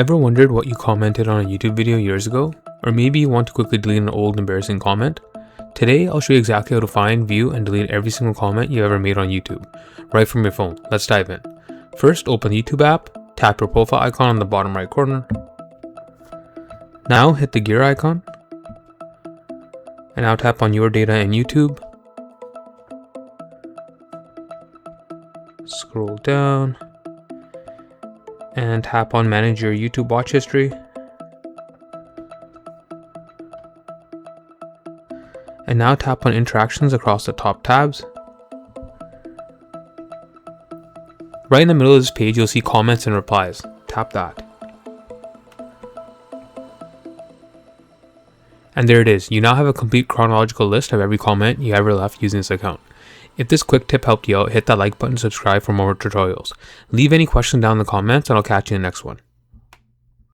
Ever wondered what you commented on a YouTube video years ago? Or maybe you want to quickly delete an old embarrassing comment? Today, I'll show you exactly how to find, view, and delete every single comment you ever made on YouTube, right from your phone. Let's dive in. First, open the YouTube app, tap your profile icon on the bottom right corner. Now hit the gear icon, and now tap on your data in YouTube. Scroll down, and tap on manage your YouTube watch history. And now tap on interactions across the top tabs. Right in the middle of this page, you'll see comments and replies. Tap that. And there it is. You now have a complete chronological list of every comment you ever left using this account. If this quick tip helped you out, hit that like button, subscribe for more tutorials. Leave any questions down in the comments, and I'll catch you in the next one.